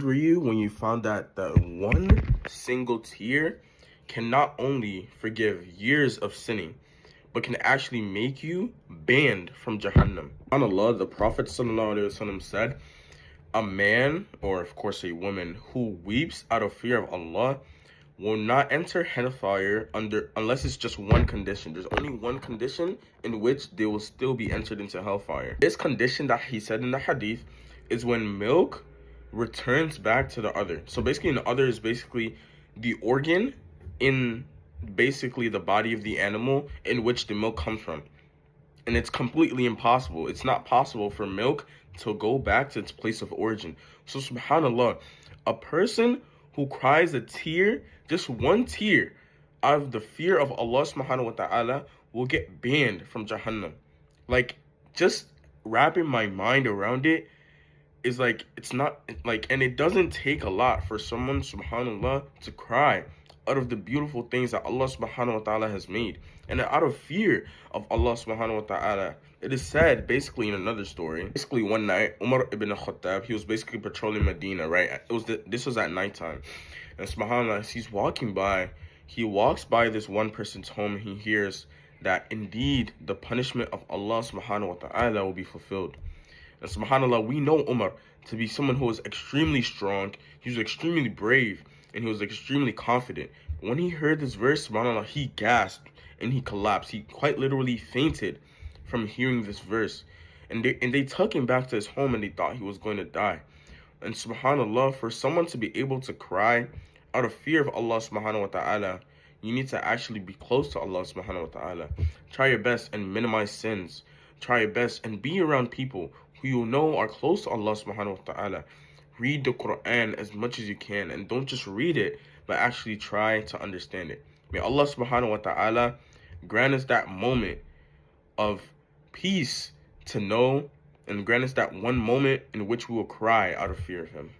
Were you when you found out that one single tear can not only forgive years of sinning, but can actually make you banned from Jahannam? SubhanAllah, the Prophet ﷺ said, a man, or of course a woman, who weeps out of fear of Allah will not enter hellfire unless it's just one condition. There's only one condition in which they will still be entered into hellfire. This condition that he said in the hadith is when milk returns back to the udder. So basically the udder is basically the organ in basically the body of the animal in which the milk comes from. And it's completely impossible. It's not possible for milk to go back to its place of origin. So subhanAllah, a person who cries a tear, just one tear, out of the fear of Allah subhanahu wa ta'ala will get banned from Jahannam. Like, just wrapping my mind around it is like, it's not like, and it doesn't take a lot for someone, subhanAllah, to cry out of the beautiful things that Allah subhanahu wa ta'ala has made, and out of fear of Allah subhanahu wa ta'ala. It is said basically in another story, basically one night Umar ibn Khattab, he was basically patrolling Medina, right? This was at nighttime, and subhanAllah, as he's walking by, he walks by this one person's home, and he hears that indeed the punishment of Allah subhanahu wa ta'ala will be fulfilled. And subhanAllah, we know Umar to be someone who was extremely strong, he was extremely brave, and he was extremely confident. But when he heard this verse, subhanAllah, he gasped and he collapsed. He quite literally fainted from hearing this verse. And they took him back to his home, and they thought he was going to die. And subhanAllah, for someone to be able to cry out of fear of Allah subhanahu wa ta'ala, you need to actually be close to Allah subhanahu wa ta'ala. Try your best and minimize sins. Try your best and be around people who you know are close to Allah subhanahu wa ta'ala. Read the Quran as much as you can, and don't just read it, but actually try to understand it. May Allah subhanahu wa ta'ala grant us that moment of peace to know, and grant us that one moment in which we will cry out of fear of Him.